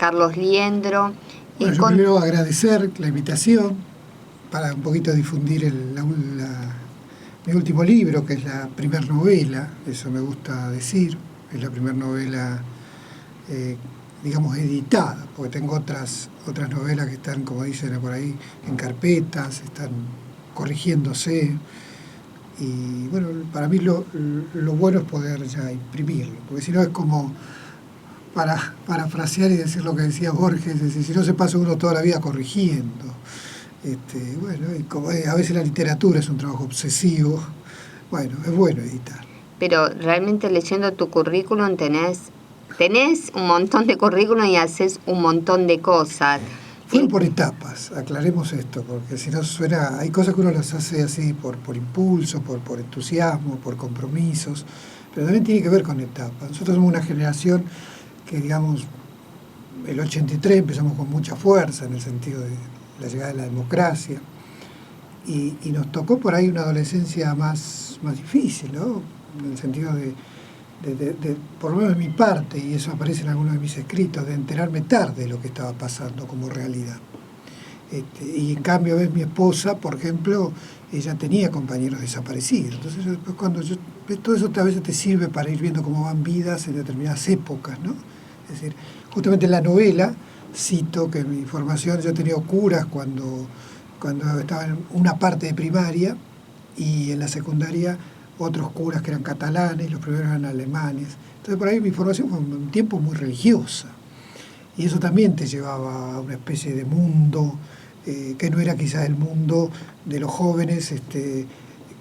Carlos Liendro. Bueno, yo primero agradecer la invitación para un poquito difundir mi último libro, que es la primera novela, eso me gusta decir, es la primera novela, digamos, editada, porque tengo otras novelas que están, como dicen por ahí, en carpetas, están corrigiéndose. Y bueno, para mí lo bueno es poder ya imprimirlo, porque si no es como, para parafrasear y decir lo que decía Borges, es decir, si no se pasa uno toda la vida corrigiendo. Bueno, y como a veces la literatura es un trabajo obsesivo, bueno, es bueno editar. Pero realmente leyendo tu currículum tenés un montón de currículum y haces un montón de cosas. Fueron por etapas, aclaremos esto, porque si no suena, hay cosas que uno las hace así por impulso, por entusiasmo, por compromisos, pero también tiene que ver con etapas. Nosotros somos una generación que, digamos, el 83 empezamos con mucha fuerza en el sentido de la llegada de la democracia, y nos tocó por ahí una adolescencia más difícil, ¿no? En el sentido de, por lo menos de mi parte, y eso aparece en algunos de mis escritos, de enterarme tarde de lo que estaba pasando como realidad. Y en cambio, ves, mi esposa, por ejemplo, ella tenía compañeros desaparecidos. Entonces, después todo eso a veces te sirve para ir viendo cómo van vidas en determinadas épocas, ¿no? Es decir, justamente en la novela cito que en mi formación yo he tenido curas cuando estaba en una parte de primaria, y en la secundaria otros curas que eran catalanes, los primeros eran alemanes. Entonces por ahí mi formación fue un tiempo muy religiosa, y eso también te llevaba a una especie de mundo que no era quizás el mundo de los jóvenes,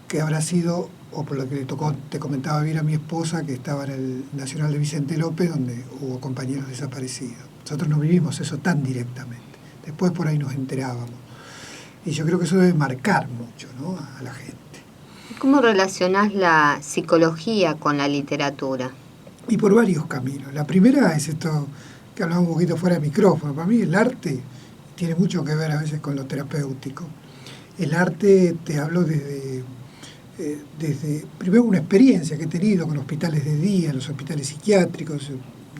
que habrá sido, o por lo que te comentaba bien a mi esposa, que estaba en el Nacional de Vicente López, donde hubo compañeros desaparecidos. Nosotros no vivimos eso tan directamente, después por ahí nos enterábamos, y yo creo que eso debe marcar mucho, ¿no?, a la gente. ¿Cómo relacionás la psicología con la literatura? Y por varios caminos. La primera es esto que hablaba un poquito fuera de micrófono. Para mí el arte tiene mucho que ver a veces con lo terapéutico. El arte, te hablo desde primero una experiencia que he tenido con hospitales de día, los hospitales psiquiátricos,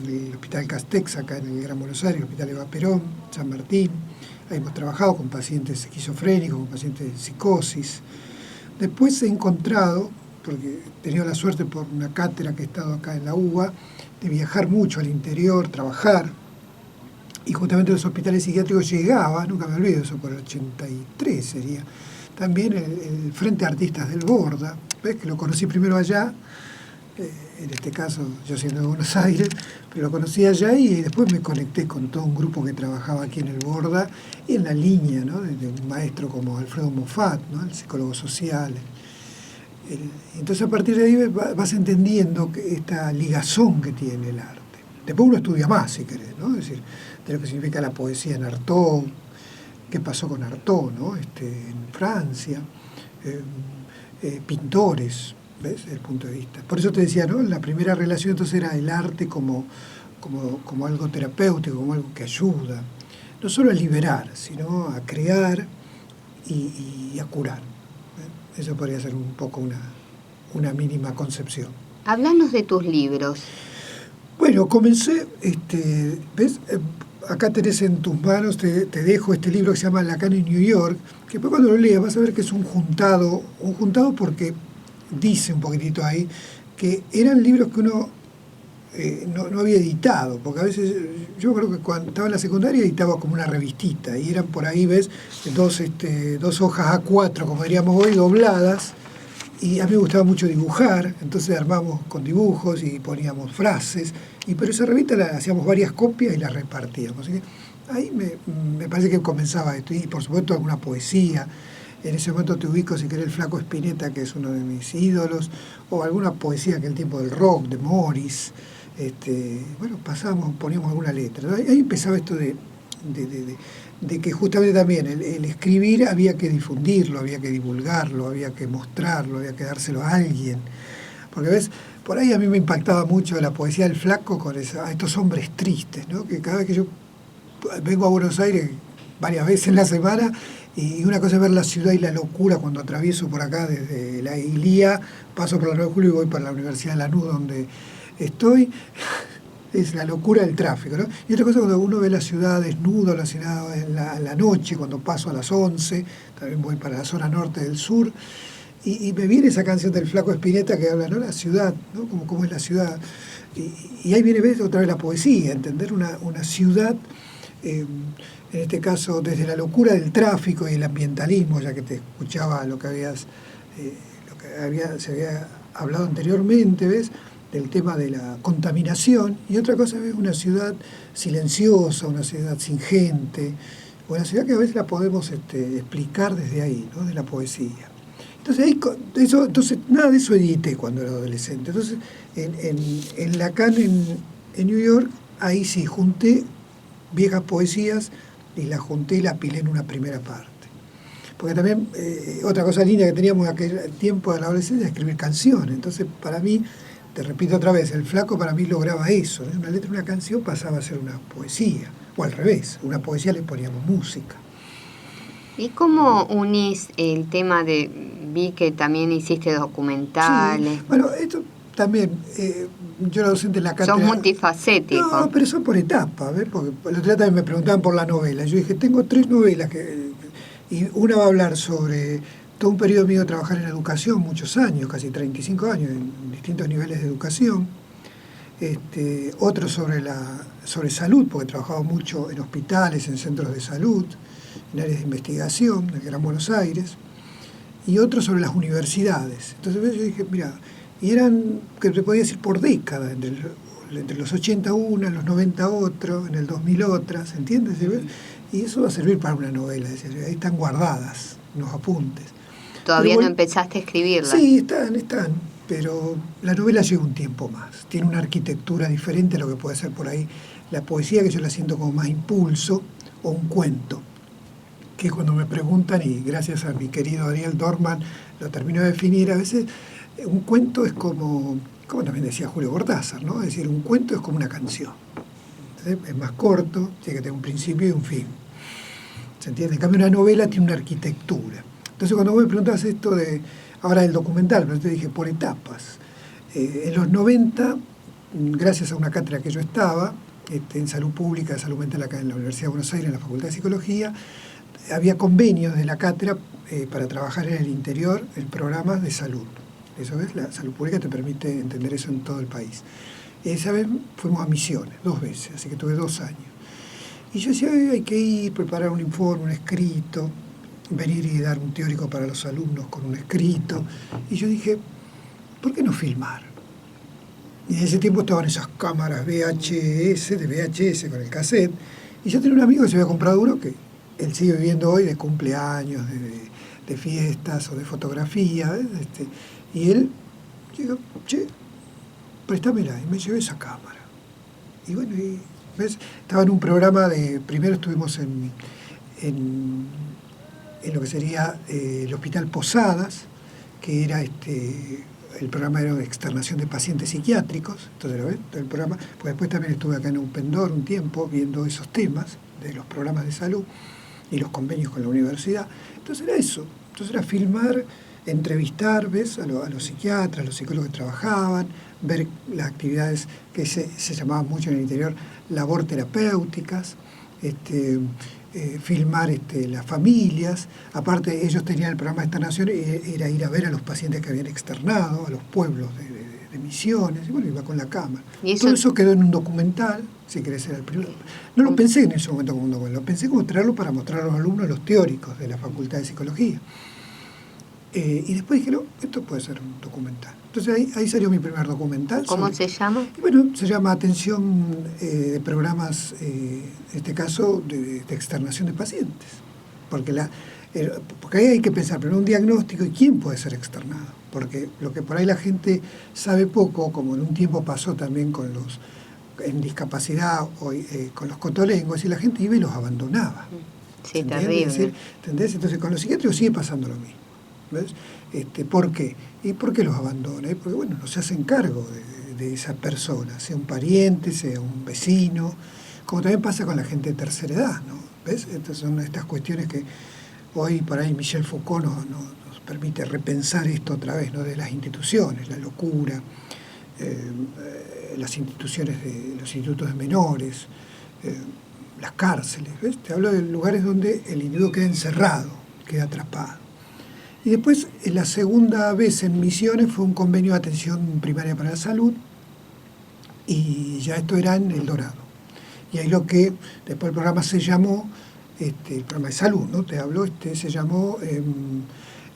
el Hospital Castex acá en el Gran Buenos Aires, el Hospital Eva Perón, San Martín. Ahí hemos trabajado con pacientes esquizofrénicos, con pacientes de psicosis. Después he encontrado, porque he tenido la suerte por una cátedra que he estado acá en la UBA, de viajar mucho al interior, trabajar, y justamente los hospitales psiquiátricos llegaba, nunca me olvido eso, por el 83 sería, también el Frente de Artistas del Borda, ¿ves? Que lo conocí primero allá, en este caso yo siendo de Buenos Aires, pero lo conocí allá, y después me conecté con todo un grupo que trabajaba aquí en el Borda, y en la línea, ¿no?, de un maestro como Alfredo Moffat, ¿no?, el psicólogo social. Entonces a partir de ahí vas entendiendo que esta ligazón que tiene el arte. Después uno estudia más, si querés, ¿no? Es decir, de lo que significa la poesía en Artaud, qué pasó con Artaud, ¿no?, en Francia, pintores, ¿ves?, desde el punto de vista. Por eso te decía, ¿no?, la primera relación entonces era el arte como algo terapéutico, como algo que ayuda, no solo a liberar, sino a crear y a curar. Eso podría ser un poco una mínima concepción. Háblanos de tus libros. Bueno, comencé, ¿ves? Acá tenés en tus manos, te dejo este libro que se llama Lacan en New York, que después cuando lo leas vas a ver que es un juntado porque dice un poquitito ahí que eran libros que uno no había editado, porque a veces, yo creo que cuando estaba en la secundaria editaba como una revistita, y eran por ahí, ves, dos hojas A4, como diríamos hoy, dobladas, y a mí me gustaba mucho dibujar, entonces armamos con dibujos y poníamos frases, pero esa revista la hacíamos varias copias y la repartíamos. Así que ahí me parece que comenzaba esto, y por supuesto alguna poesía. En ese momento te ubico, si querés, el Flaco Spinetta, que es uno de mis ídolos, o alguna poesía que el tiempo del rock, de Morris. Bueno, poníamos alguna letra. Ahí empezaba esto de que justamente también el escribir había que difundirlo, había que divulgarlo, había que mostrarlo, había que dárselo a alguien. Porque, ¿ves? Por ahí a mí me impactaba mucho la poesía del Flaco con a estos hombres tristes, ¿no? Que cada vez que yo vengo a Buenos Aires varias veces en la semana, y una cosa es ver la ciudad y la locura cuando atravieso por acá desde la Ilía, paso por la 9 de Julio y voy para la Universidad de Lanús, donde estoy, es la locura del tráfico, ¿no? Y otra cosa, cuando uno ve la ciudad desnuda, la ciudad en la noche, cuando paso a las 11, también voy para la zona norte del sur, y me viene esa canción del Flaco Spinetta que habla, ¿no? La ciudad, ¿no? Cómo es la ciudad. Y ahí viene, ves, otra vez la poesía, entender una ciudad, en este caso, desde la locura del tráfico y el ambientalismo, ya que te escuchaba lo que se había hablado anteriormente, ¿ves? Del tema de la contaminación, y otra cosa es una ciudad silenciosa, una ciudad sin gente, una ciudad que a veces la podemos explicar desde ahí, ¿no? De la poesía. Entonces, nada de eso edité cuando era adolescente. Entonces, en Lacan, en New York, ahí sí, junté viejas poesías y las junté y las apilé en una primera parte. Porque también, otra cosa linda que teníamos en aquel tiempo de la adolescencia es escribir canciones. Entonces, para mí, te repito otra vez, el Flaco para mí lograba eso, ¿no? Una letra de una canción pasaba a ser una poesía, o al revés, una poesía le poníamos música. ¿Y cómo unís el tema de, vi que también hiciste documentales? Sí, bueno, esto también, yo era docente en la cátedra. Sos multifacético. No, pero son por etapas, ¿ves? Porque el otro día también me preguntaban por la novela. Yo dije, tengo 3 novelas, y una va a hablar sobre todo un periodo mío de trabajar en educación, muchos años, casi 35 años, en distintos niveles de educación. Otro sobre salud, porque trabajaba mucho en hospitales, en centros de salud, en áreas de investigación, en el Gran Buenos Aires, y otro sobre las universidades. Entonces yo dije, mira, y eran, que te podía decir por década, entre los 80 una, en los 90 otro, en el 2000 otras, ¿entiendes? Y eso va a servir para una novela, es decir, ahí están guardadas unos apuntes. ¿Todavía no empezaste a escribirla? Sí, están, pero la novela lleva un tiempo más, tiene una arquitectura diferente a lo que puede ser por ahí la poesía, que yo la siento como más impulso, o un cuento, que cuando me preguntan, y gracias a mi querido Ariel Dorman lo termino de definir, a veces un cuento es como también decía Julio Cortázar, ¿no? Es decir, un cuento es como una canción. Entonces, es más corto, tiene que tener un principio y un fin. ¿Se entiende? En cambio, una novela tiene una arquitectura. Entonces, cuando vos me preguntas esto ahora del documental, pero te dije por etapas. En los 90, gracias a una cátedra que yo estaba, en salud pública, salud mental acá en la Universidad de Buenos Aires, en la Facultad de Psicología, había convenios de la cátedra para trabajar en el interior en programas de salud. Eso es, la salud pública te permite entender eso en todo el país. Esa vez fuimos a Misiones, 2 veces, así que tuve 2 años. Y yo decía, hay que ir, preparar un informe, un escrito, venir y dar un teórico para los alumnos con un escrito. Y yo dije, ¿por qué no filmar? Y en ese tiempo estaban esas cámaras VHS con el cassette. Y yo tenía un amigo que se había comprado uno que él sigue viviendo hoy de cumpleaños, de fiestas o de fotografía. Y él, digo, che, préstamela, y me llevé esa cámara. Y bueno, ¿ves? Estaba en un programa primero estuvimos en lo que sería el Hospital Posadas, que era el programa era de externación de pacientes psiquiátricos, entonces ¿ves? El programa, pues después también estuve acá en Upendor un tiempo viendo esos temas de los programas de salud y los convenios con la universidad. Entonces era eso, entonces era filmar, entrevistar, ¿ves? A los psiquiatras, a los psicólogos que trabajaban, ver las actividades que se llamaban mucho en el interior, labor terapéuticas, filmar las familias. Aparte, ellos tenían el programa de externación, era ir a ver a los pacientes que habían externado, a los pueblos de Misiones, y bueno, iba con la cámara. Todo eso quedó en un documental, si querés ser el primero. No lo pensé en ese momento como un documental, lo pensé como traerlo para mostrar a los alumnos, los teóricos de la Facultad de Psicología. Y después dije, no, esto puede ser un documental. Entonces ahí salió mi primer documental. ¿Cómo se llama? Bueno, se llama Atención de Programas, en este caso, de externación de pacientes. Porque ahí hay que pensar primero un diagnóstico y quién puede ser externado. Porque lo que por ahí la gente sabe poco, como en un tiempo pasó también en discapacidad o con los cotolengos, y la gente iba y los abandonaba. Sí, terrible. ¿Entendés? Entonces con los psiquiátricos sigue pasando lo mismo. ¿Ves? ¿Por qué? ¿Y por qué los abandona? Porque, bueno, no se hacen cargo de esa persona, sea un pariente, sea un vecino, como también pasa con la gente de tercera edad, ¿no? ¿Ves? Estas son estas cuestiones que hoy por ahí Michel Foucault nos permite repensar esto otra vez, ¿no? De las instituciones, la locura, las instituciones los institutos de menores, las cárceles, ¿ves? Te hablo de lugares donde el individuo queda encerrado, queda atrapado. Y después, la segunda vez en Misiones fue un convenio de atención primaria para la salud, y ya esto era en El Dorado. Y ahí lo que después el programa se llamó, el programa de salud, ¿no? Te hablo, se llamó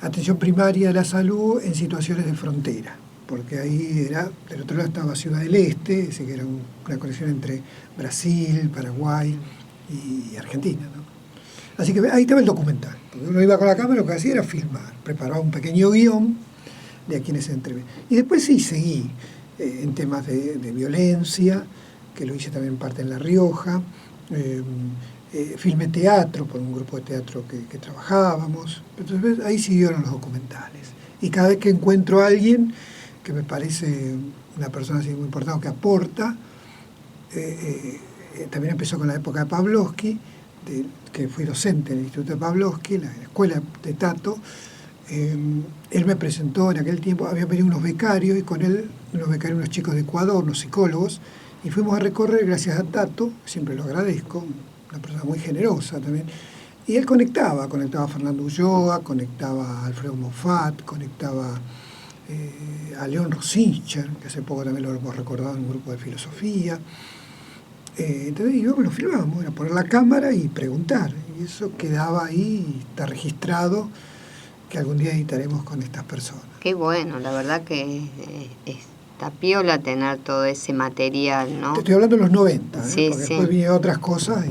Atención Primaria de la Salud en Situaciones de Frontera, porque ahí era, del otro lado estaba Ciudad del Este, así que era una conexión entre Brasil, Paraguay y Argentina, ¿no? Así que ahí estaba el documental, porque uno iba con la cámara, lo que hacía era filmar, preparaba un pequeño guión de a quienes se entrevistan. Y después sí seguí en temas de violencia, que lo hice también parte en La Rioja, filmé teatro por un grupo de teatro que trabajábamos. Entonces ahí siguieron los documentales. Y cada vez que encuentro a alguien que me parece una persona así muy importante, que aporta, también empezó con la época de Pavlovsky, que fui docente en el Instituto de Pavlovsky, la escuela de Tato. Él me presentó en aquel tiempo, había venido unos becarios, y con él unos chicos de Ecuador, unos psicólogos, y fuimos a recorrer gracias a Tato, siempre lo agradezco, una persona muy generosa también, y él conectaba a Fernando Ulloa, conectaba a Alfredo Moffat, conectaba a León Rosincher, que hace poco también lo hemos recordado en un grupo de filosofía. Entonces yo lo filmábamos, era poner la cámara y preguntar, y eso quedaba ahí, está registrado, que algún día editaremos con estas personas. Qué bueno, la verdad que está piola tener todo ese material, ¿no? Te estoy hablando de los 90, sí, porque sí. Después vinieron otras cosas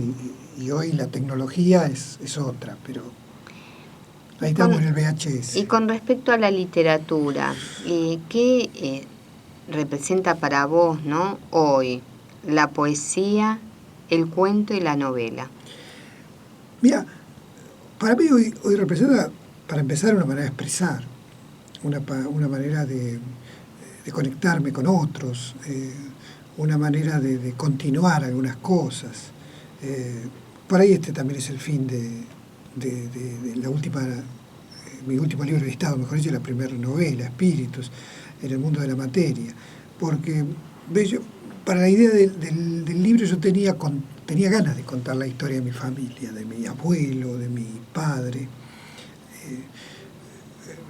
y hoy la tecnología es otra, pero ahí estamos en el VHS. Y con respecto a la literatura, ¿qué representa para vos, ¿no?, hoy la poesía, el cuento y la novela? Mira, para mí hoy representa, para empezar, una manera de expresar, una manera de conectarme con otros, una manera de continuar algunas cosas. Por ahí también es el fin de la última, mi último libro editado, mejor dicho, la primera novela, Espíritus, en el mundo de la materia. Porque, ¿ves? Para la idea del libro yo tenía ganas de contar la historia de mi familia, de mi abuelo, de mi padre.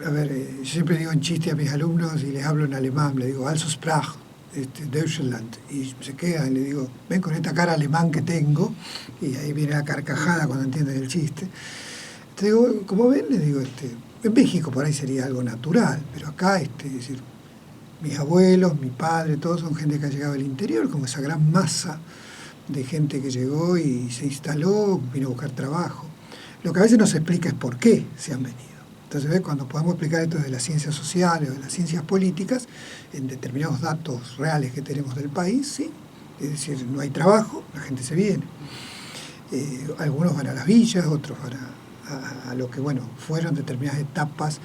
Yo siempre digo en chiste a mis alumnos y les hablo en alemán, le digo, also sprach Deutschland, y se quedan y le digo, ven con esta cara alemán que tengo, y ahí viene la carcajada cuando entienden el chiste. Entonces digo, como ven, le digo, en México por ahí sería algo natural, pero acá, es decir, mis abuelos, mi padre, todos son gente que ha llegado del interior, como esa gran masa de gente que llegó y se instaló, vino a buscar trabajo. Lo que a veces no se explica es por qué se han venido. Entonces, ¿ves? Cuando podemos explicar esto de las ciencias sociales o de las ciencias políticas, en determinados datos reales que tenemos del país, sí. Es decir, no hay trabajo, la gente se viene. Algunos van a las villas, otros van a lo que, bueno, fueron determinadas etapas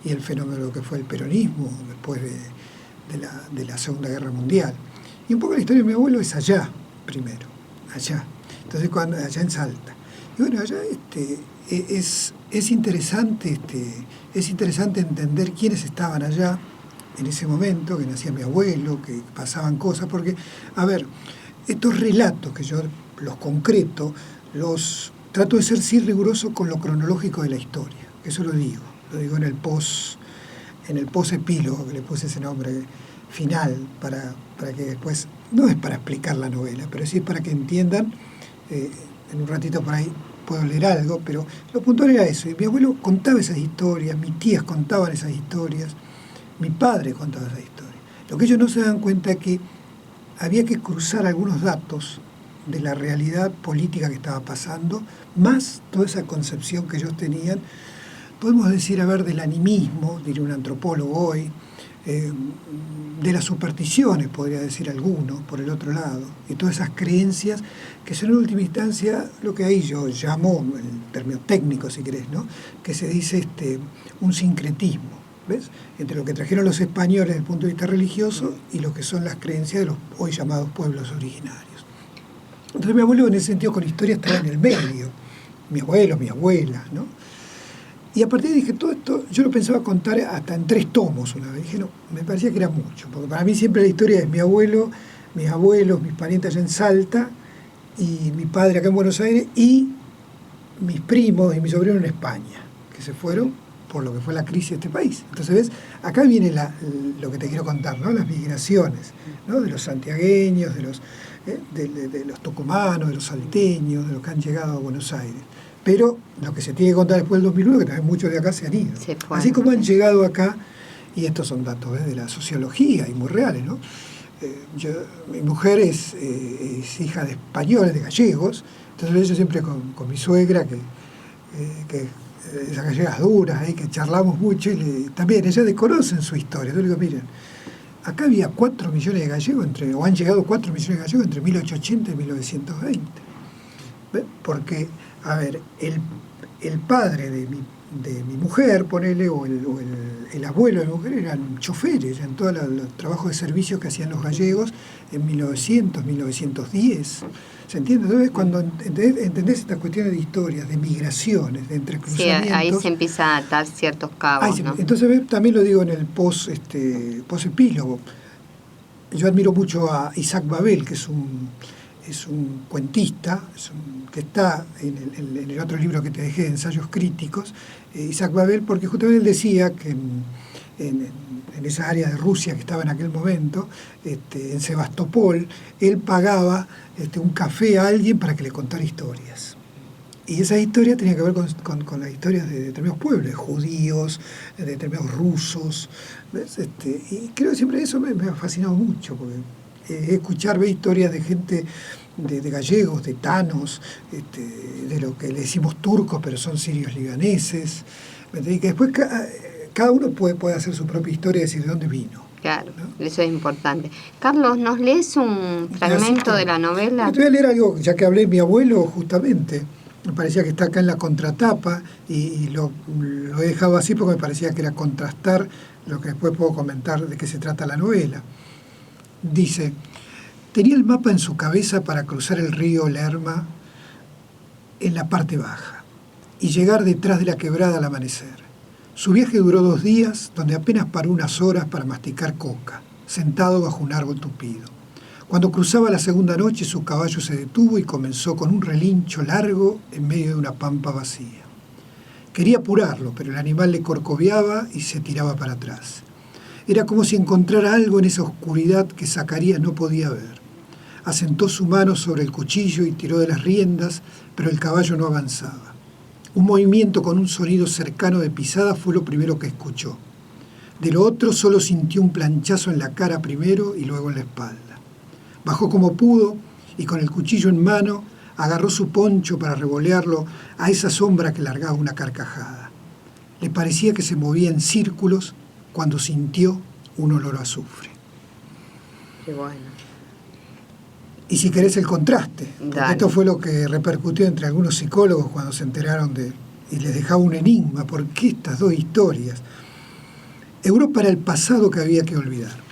y el fenómeno de lo que fue el peronismo después de la Segunda Guerra Mundial. Y un poco la historia de mi abuelo es allá, primero, allá. Entonces, allá en Salta. Y bueno, allá es interesante entender quiénes estaban allá en ese momento, que nacía mi abuelo, que pasaban cosas, porque, a ver, estos relatos que yo los concreto, los trato de ser sí riguroso con lo cronológico de la historia, que eso lo digo en el post-epílogo, que le puse ese nombre final, para que después, no es para explicar la novela, pero sí es para que entiendan, en un ratito por ahí puedo leer algo, pero lo puntual era eso, y mi abuelo contaba esas historias, mis tías contaban esas historias, mi padre contaba esas historias. Lo que ellos no se dan cuenta es que había que cruzar algunos datos de la realidad política que estaba pasando, más toda esa concepción que ellos tenían, podemos decir, del animismo, diría un antropólogo hoy, de las supersticiones, podría decir alguno, por el otro lado, y todas esas creencias que son en última instancia lo que ahí yo llamo, el término técnico si querés, ¿no?, que se dice un sincretismo, ¿ves?, entre lo que trajeron los españoles desde el punto de vista religioso y lo que son las creencias de los hoy llamados pueblos originarios. Entonces mi abuelo en ese sentido con historia estaba en el medio, mi abuelo, mi abuela, ¿no? Y a partir de dije, todo esto, yo lo pensaba contar hasta en 3 tomos una vez. Dije, no, me parecía que era mucho, porque para mí siempre la historia es mi abuelo, mis abuelos, mis parientes allá en Salta, y mi padre acá en Buenos Aires, y mis primos y mis sobrinos en España, que se fueron por lo que fue la crisis de este país. Entonces, ¿ves? Acá viene lo que te quiero contar, ¿no? Las migraciones, ¿no? De los santiagueños, de los tucumanos, de los salteños, de los que han llegado a Buenos Aires. Pero lo que se tiene que contar después del 2001, que también muchos de acá se han ido. Así como han llegado acá, y estos son datos de la sociología y muy reales, ¿no? Mi mujer es hija de españoles, de gallegos, entonces yo siempre con mi suegra, que esas gallegas duras, que charlamos mucho, y también ellas desconocen su historia. Yo le digo, miren, acá había 4 millones de gallegos, o han llegado 4 millones de gallegos entre 1880 y 1920. ¿Ves? Porque, a ver, el padre de mi mujer, ponele, o el abuelo de mi mujer, eran choferes en todos los trabajos de servicio que hacían los gallegos en 1900, 1910. ¿Se entiende? Entonces, cuando entendés estas cuestiones de historias, de migraciones, de entrecruzamientos... Sí, ahí se empiezan a atar ciertos cabos, ¿no? Entonces, también lo digo en el post-epílogo. Yo admiro mucho a Isaac Babel, que es un cuentista, que está en el otro libro que te dejé, Ensayos Críticos, Isaac Babel, porque justamente él decía que en esa área de Rusia que estaba en aquel momento, en Sebastopol, él pagaba un café a alguien para que le contara historias. Y esas historias tenían que ver con las historias de determinados pueblos, de judíos, de determinados rusos. ¿Ves? Y creo que siempre eso me ha fascinado mucho, porque ver historias de gente, de gallegos, de tanos, de lo que le decimos turcos, pero son sirios libaneses, y que después cada uno puede hacer su propia historia y decir de dónde vino. Claro, ¿no? Eso es importante. Carlos, ¿nos lees un fragmento de la novela? Te voy a leer algo, ya que hablé de mi abuelo, justamente. Me parecía que está acá en la contratapa, y lo he dejado así porque me parecía que era contrastar lo que después puedo comentar de qué se trata la novela. Dice: tenía el mapa en su cabeza para cruzar el río Lerma en la parte baja y llegar detrás de la quebrada al amanecer. Su viaje duró 2 días, donde apenas paró unas horas para masticar coca, sentado bajo un árbol tupido. Cuando cruzaba la segunda noche, su caballo se detuvo y comenzó con un relincho largo en medio de una pampa vacía. Quería apurarlo, pero el animal le corcoveaba y se tiraba para atrás. Era como si encontrara algo en esa oscuridad que Zacarías no podía ver. Asentó su mano sobre el cuchillo y tiró de las riendas, pero el caballo no avanzaba. Un movimiento con un sonido cercano de pisada fue lo primero que escuchó. De lo otro solo sintió un planchazo en la cara primero y luego en la espalda. Bajó como pudo y con el cuchillo en mano agarró su poncho para revolearlo a esa sombra que largaba una carcajada. Le parecía que se movía en círculos cuando sintió un olor a azufre. Qué bueno. Y si querés el contraste, porque Dale. esto fue lo que repercutió entre algunos psicólogos cuando se enteraron y les dejaba un enigma, ¿por qué estas 2 historias? Europa era el pasado que había que olvidar.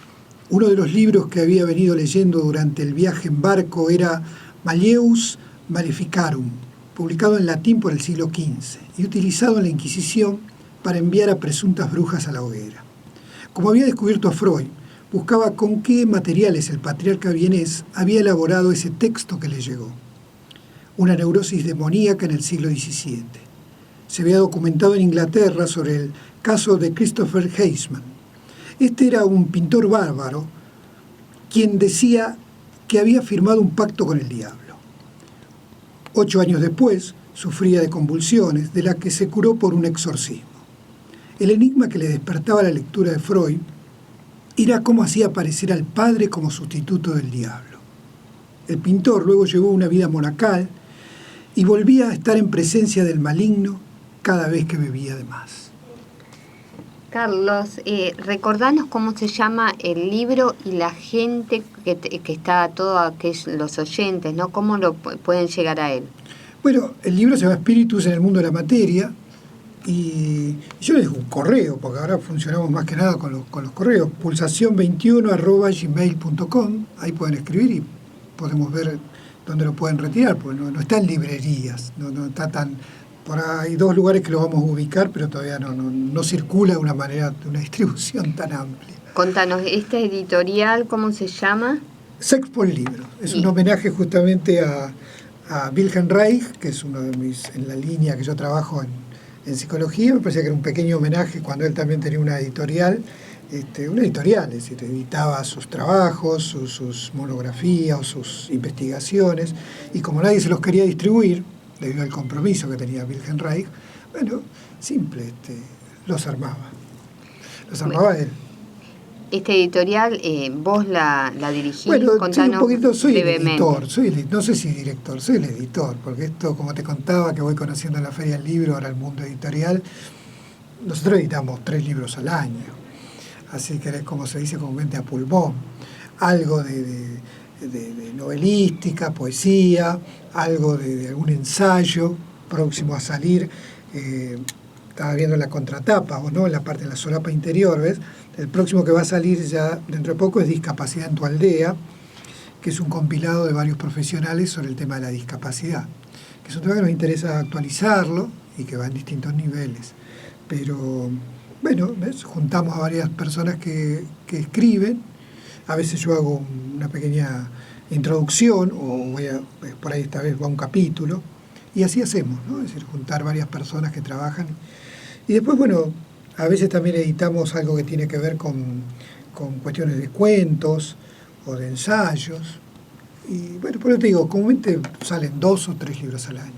Uno de los libros que había venido leyendo durante el viaje en barco era Malleus Maleficarum, publicado en latín por el siglo XV y utilizado en la Inquisición para enviar a presuntas brujas a la hoguera. Como había descubierto a Freud, buscaba con qué materiales el patriarca vienés había elaborado ese texto que le llegó. Una neurosis demoníaca en el siglo XVII. Se había documentado en Inglaterra sobre el caso de Christopher Heisman. Este era un pintor bárbaro quien decía que había firmado un pacto con el diablo. 8 años después, sufría de convulsiones, de las que se curó por un exorcismo. El enigma que le despertaba la lectura de Freud era cómo hacía aparecer al padre como sustituto del diablo. El pintor luego llevó una vida monacal y volvía a estar en presencia del maligno cada vez que bebía de más. Carlos, recordanos cómo se llama el libro y la gente que está, los oyentes, ¿no? ¿Cómo pueden llegar a él? Bueno, el libro se llama Espíritus en el mundo de la materia, y yo les dejo un correo, porque ahora funcionamos más que nada con los correos, pulsación21@gmail.com, ahí pueden escribir y podemos ver dónde lo pueden retirar, porque no está en librerías, no está tan Por ahí hay 2 lugares que lo vamos a ubicar, pero todavía no circula de una manera, de una distribución tan amplia. Contanos, ¿esta editorial cómo se llama? Sexpo el libro. Es un homenaje justamente a Wilhelm Reich, que es uno de mis, en la línea que yo trabajo en psicología. Me parecía que era un pequeño homenaje cuando él también tenía una editorial, es decir, editaba sus trabajos, sus monografías o sus investigaciones, y como nadie se los quería distribuir, debido al compromiso que tenía Wilhelm Reich, bueno, simple, los armaba. Los armaba él. Esta editorial, vos la dirigís, bueno, contanos un poquito, soy brevemente. el editor, no sé si director, soy el editor, porque esto, como te contaba, que voy conociendo en la Feria del Libro, ahora el mundo editorial, nosotros editamos 3 libros al año, así que es como se dice comúnmente a pulmón, algo de novelística, poesía, algo de algún ensayo próximo a salir, estaba viendo la contratapa, o no, en la parte de la solapa interior, ¿ves? El próximo que va a salir ya dentro de poco es Discapacidad en tu aldea, que es un compilado de varios profesionales sobre el tema de la discapacidad, que es un tema que nos interesa actualizarlo y que va en distintos niveles. Pero, bueno, ¿ves? Juntamos a varias personas que escriben, a veces yo hago una pequeña introducción, o por ahí esta vez va un capítulo, y así hacemos, ¿no? Es decir, juntar varias personas que trabajan. Y después, bueno, a veces también editamos algo que tiene que ver con cuestiones de cuentos o de ensayos. Y bueno, por eso te digo, comúnmente salen 2 o 3 libros al año.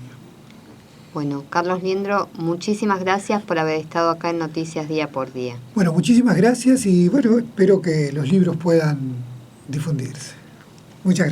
Bueno, Carlos Liendro, muchísimas gracias por haber estado acá en Noticias Día por Día. Bueno, muchísimas gracias y bueno, espero que los libros puedan difundirse. Muchas gracias.